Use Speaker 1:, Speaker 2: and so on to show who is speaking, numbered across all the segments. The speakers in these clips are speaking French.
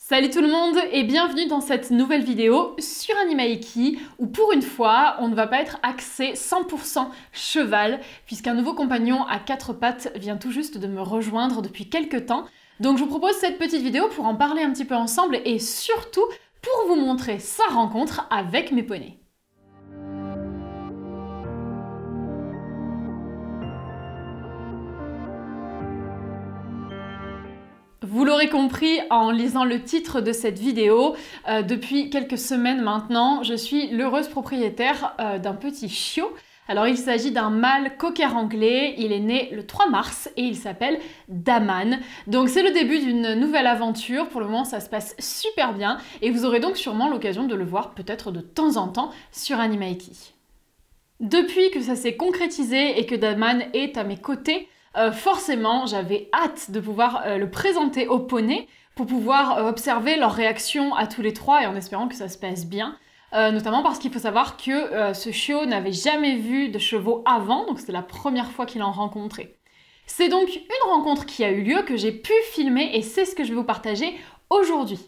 Speaker 1: Salut tout le monde et bienvenue dans cette nouvelle vidéo sur Animaiki où pour une fois on ne va pas être axé 100% cheval puisqu'un nouveau compagnon à 4 pattes vient tout juste de me rejoindre depuis quelques temps. Donc je vous propose cette petite vidéo pour en parler un petit peu ensemble et surtout pour vous montrer sa rencontre avec mes poneys. Vous l'aurez compris en lisant le titre de cette vidéo, depuis quelques semaines maintenant, je suis l'heureuse propriétaire d'un petit chiot. Alors il s'agit d'un mâle cocker anglais, il est né le 3 mars et il s'appelle Daman. Donc c'est le début d'une nouvelle aventure, pour le moment ça se passe super bien et vous aurez donc sûrement l'occasion de le voir peut-être de temps en temps sur Animaiki. Depuis que ça s'est concrétisé et que Daman est à mes côtés, forcément, j'avais hâte de pouvoir le présenter aux poneys pour pouvoir observer leur réaction à tous les trois et en espérant que ça se passe bien. Notamment parce qu'il faut savoir que ce chiot n'avait jamais vu de chevaux avant, donc c'était la première fois qu'il en rencontrait. C'est donc une rencontre qui a eu lieu, que j'ai pu filmer et c'est ce que je vais vous partager aujourd'hui.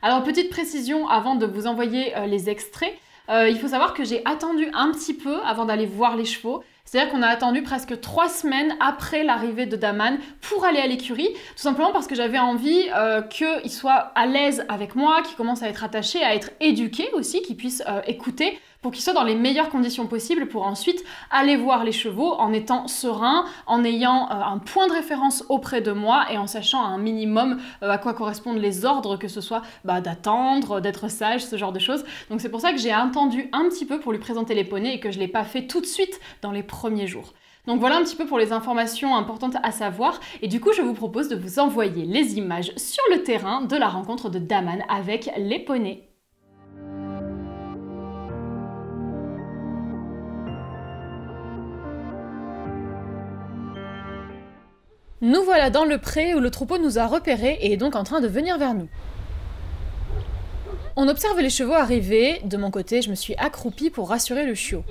Speaker 1: Alors petite précision avant de vous envoyer les extraits, il faut savoir que j'ai attendu un petit peu avant d'aller voir les chevaux. C'est-à-dire qu'on a attendu presque 3 semaines après l'arrivée de Daman pour aller à l'écurie, tout simplement parce que j'avais envie qu'il soit à l'aise avec moi, qu'il commence à être attaché, à être éduqué aussi, qu'il puisse écouter, pour qu'il soit dans les meilleures conditions possibles pour ensuite aller voir les chevaux en étant serein, en ayant un point de référence auprès de moi et en sachant un minimum à quoi correspondent les ordres, que ce soit d'attendre, d'être sage, ce genre de choses. Donc c'est pour ça que j'ai attendu un petit peu pour lui présenter les poneys et que je ne l'ai pas fait tout de suite dans les premiers jours. Donc voilà un petit peu pour les informations importantes à savoir et du coup je vous propose de vous envoyer les images sur le terrain de la rencontre de Daman avec les poneys. Nous voilà dans le pré où le troupeau nous a repérés et est donc en train de venir vers nous. On observe les chevaux arriver, de mon côté je me suis accroupie pour rassurer le chiot.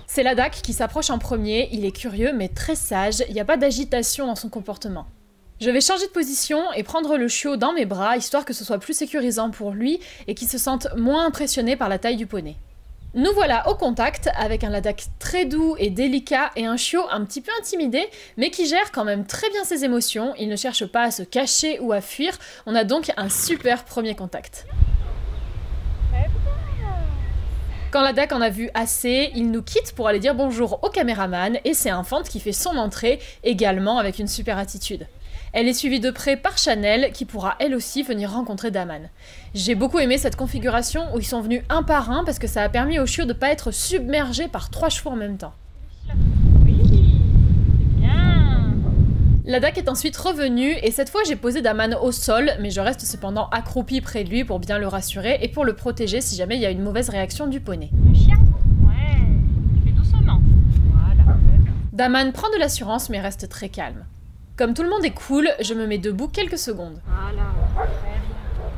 Speaker 1: C'est Ladak qui s'approche en premier, il est curieux mais très sage, il n'y a pas d'agitation dans son comportement. Je vais changer de position et prendre le chiot dans mes bras, histoire que ce soit plus sécurisant pour lui et qu'il se sente moins impressionné par la taille du poney. Nous voilà au contact avec un Ladak très doux et délicat et un chiot un petit peu intimidé, mais qui gère quand même très bien ses émotions, il ne cherche pas à se cacher ou à fuir, on a donc un super premier contact. Quand Ladak en a vu assez, il nous quitte pour aller dire bonjour au caméraman et c'est Infante qui fait son entrée, également avec une super attitude. Elle est suivie de près par Chanel qui pourra elle aussi venir rencontrer Daman. J'ai beaucoup aimé cette configuration où ils sont venus un par un parce que ça a permis au chiot de ne pas être submergé par 3 chevaux en même temps.
Speaker 2: Oui, c'est bien.
Speaker 1: Ladak est ensuite revenu et cette fois j'ai posé Daman au sol, mais je reste cependant accroupie près de lui pour bien le rassurer et pour le protéger si jamais il y a une mauvaise réaction du poney.
Speaker 2: Le chien? Ouais, je fais doucement. Voilà.
Speaker 1: Daman prend de l'assurance mais reste très calme. Comme tout le monde est cool, je me mets debout quelques secondes.
Speaker 2: Voilà.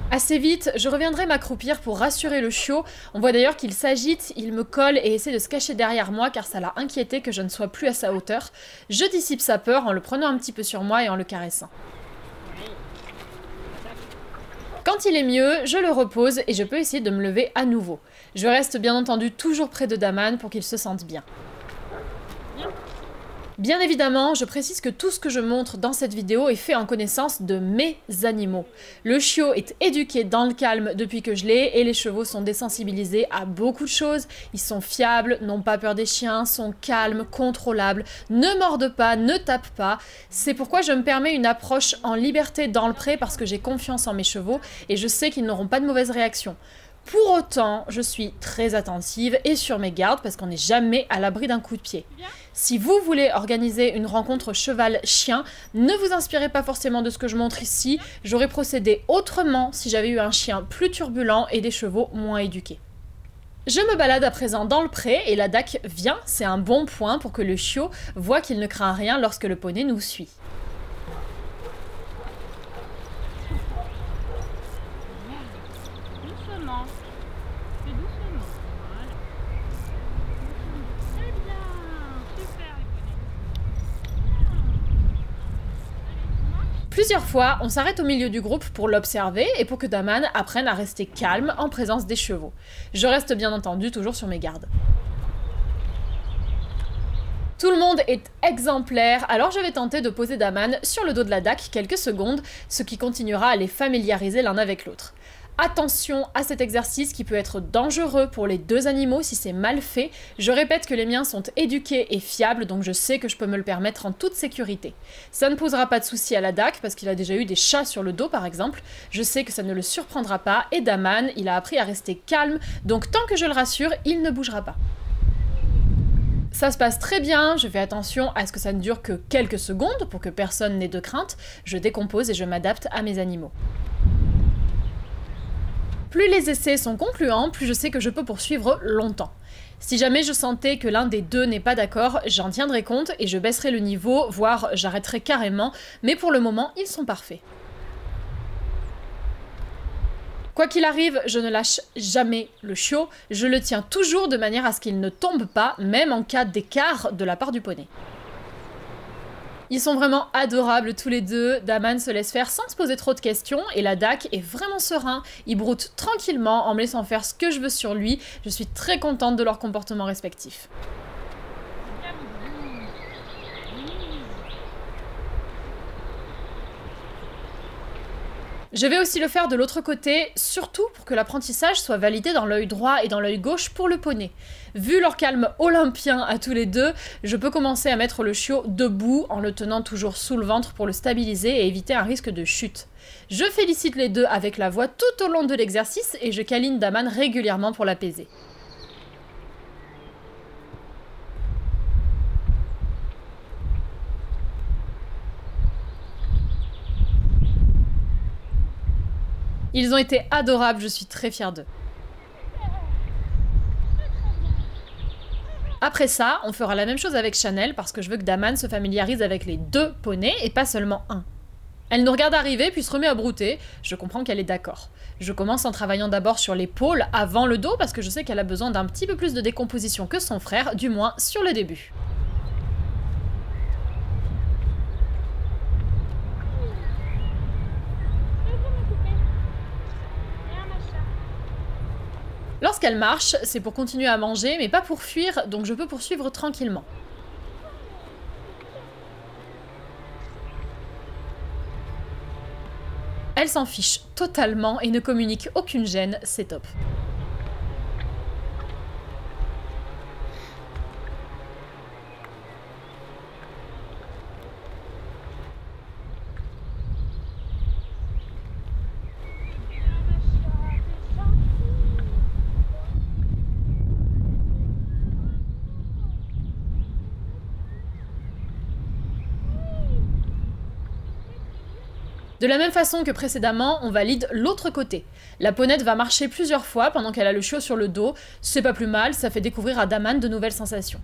Speaker 1: Assez vite, je reviendrai m'accroupir pour rassurer le chiot. On voit d'ailleurs qu'il s'agite, il me colle et essaie de se cacher derrière moi car ça l'a inquiété que je ne sois plus à sa hauteur. Je dissipe sa peur en le prenant un petit peu sur moi et en le caressant. Quand il est mieux, je le repose et je peux essayer de me lever à nouveau. Je reste bien entendu toujours près de Daman pour qu'il se sente bien. Bien évidemment, je précise que tout ce que je montre dans cette vidéo est fait en connaissance de mes animaux. Le chiot est éduqué dans le calme depuis que je l'ai et les chevaux sont désensibilisés à beaucoup de choses. Ils sont fiables, n'ont pas peur des chiens, sont calmes, contrôlables, ne mordent pas, ne tapent pas. C'est pourquoi je me permets une approche en liberté dans le pré parce que j'ai confiance en mes chevaux et je sais qu'ils n'auront pas de mauvaise réaction. Pour autant, je suis très attentive et sur mes gardes parce qu'on n'est jamais à l'abri d'un coup de pied. Si vous voulez organiser une rencontre cheval-chien, ne vous inspirez pas forcément de ce que je montre ici. J'aurais procédé autrement si j'avais eu un chien plus turbulent et des chevaux moins éduqués. Je me balade à présent dans le pré et la DAC vient, c'est un bon point pour que le chiot voit qu'il ne craint rien lorsque le poney nous suit.
Speaker 2: Doucement. Fais doucement. Voilà. Très bien. Super les poneys.
Speaker 1: Plusieurs fois, on s'arrête au milieu du groupe pour l'observer et pour que Daman apprenne à rester calme en présence des chevaux. Je reste bien entendu toujours sur mes gardes. Tout le monde est exemplaire, alors je vais tenter de poser Daman sur le dos de la DAC quelques secondes, ce qui continuera à les familiariser l'un avec l'autre. Attention à cet exercice qui peut être dangereux pour les deux animaux si c'est mal fait. Je répète que les miens sont éduqués et fiables, donc je sais que je peux me le permettre en toute sécurité. Ça ne posera pas de souci à la DAC parce qu'il a déjà eu des chats sur le dos par exemple. Je sais que ça ne le surprendra pas et Daman, il a appris à rester calme, donc tant que je le rassure, il ne bougera pas. Ça se passe très bien, je fais attention à ce que ça ne dure que quelques secondes pour que personne n'ait de crainte. Je décompose et je m'adapte à mes animaux. Plus les essais sont concluants, plus je sais que je peux poursuivre longtemps. Si jamais je sentais que l'un des deux n'est pas d'accord, j'en tiendrai compte et je baisserai le niveau, voire j'arrêterai carrément, mais pour le moment, ils sont parfaits. Quoi qu'il arrive, je ne lâche jamais le chiot, je le tiens toujours de manière à ce qu'il ne tombe pas, même en cas d'écart de la part du poney. Ils sont vraiment adorables tous les deux, Daman se laisse faire sans se poser trop de questions et la DAC est vraiment serein, il broute tranquillement en me laissant faire ce que je veux sur lui, je suis très contente de leur comportement respectif. Je vais aussi le faire de l'autre côté, surtout pour que l'apprentissage soit validé dans l'œil droit et dans l'œil gauche pour le poney. Vu leur calme olympien à tous les deux, je peux commencer à mettre le chiot debout en le tenant toujours sous le ventre pour le stabiliser et éviter un risque de chute. Je félicite les deux avec la voix tout au long de l'exercice et je câline Daman régulièrement pour l'apaiser. Ils ont été adorables, je suis très fière d'eux. Après ça, on fera la même chose avec Chanel parce que je veux que Daman se familiarise avec les deux poneys et pas seulement un. Elle nous regarde arriver puis se remet à brouter, je comprends qu'elle est d'accord. Je commence en travaillant d'abord sur l'épaule avant le dos parce que je sais qu'elle a besoin d'un petit peu plus de décomposition que son frère, du moins sur le début. Lorsqu'elle marche, c'est pour continuer à manger, mais pas pour fuir, donc je peux poursuivre tranquillement. Elle s'en fiche totalement et ne communique aucune gêne, c'est top. De la même façon que précédemment, on valide l'autre côté. La ponette va marcher plusieurs fois pendant qu'elle a le chiot sur le dos, c'est pas plus mal, ça fait découvrir à Daman de nouvelles sensations.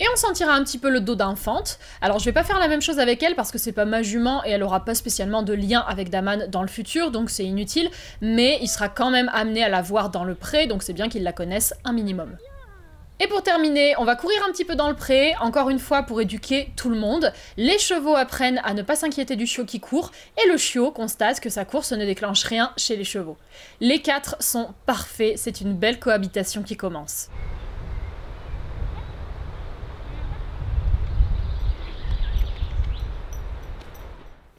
Speaker 1: Et on sentira un petit peu le dos d'Infante. Alors je vais pas faire la même chose avec elle parce que c'est pas ma jument et elle aura pas spécialement de lien avec Daman dans le futur, donc c'est inutile, mais il sera quand même amené à la voir dans le pré, donc c'est bien qu'il la connaisse un minimum. Et pour terminer, on va courir un petit peu dans le pré, encore une fois pour éduquer tout le monde. Les chevaux apprennent à ne pas s'inquiéter du chiot qui court, et le chiot constate que sa course ne déclenche rien chez les chevaux. Les quatre sont parfaits, c'est une belle cohabitation qui commence.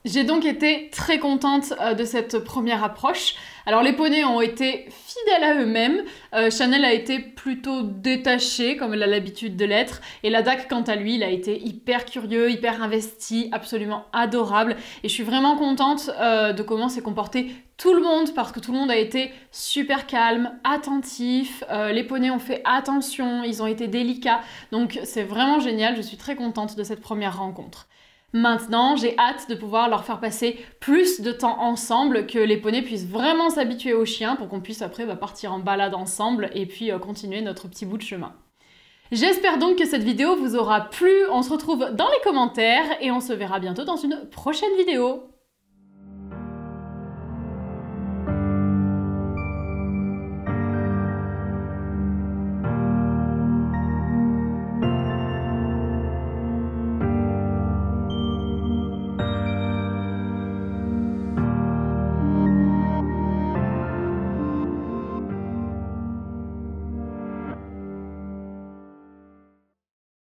Speaker 1: J'ai donc été très contente de cette première approche. Alors les poneys ont été fidèles à eux-mêmes, Chanel a été plutôt détaché comme elle a l'habitude de l'être, et la DAC quant à lui, il a été hyper curieux, hyper investi, absolument adorable, et je suis vraiment contente de comment s'est comporté tout le monde, parce que tout le monde a été super calme, attentif, les poneys ont fait attention, ils ont été délicats, donc c'est vraiment génial, je suis très contente de cette première rencontre. Maintenant, j'ai hâte de pouvoir leur faire passer plus de temps ensemble, que les poneys puissent vraiment s'habituer aux chiens pour qu'on puisse après partir en balade ensemble et puis continuer notre petit bout de chemin. J'espère donc que cette vidéo vous aura plu, on se retrouve dans les commentaires et on se verra bientôt dans une prochaine vidéo.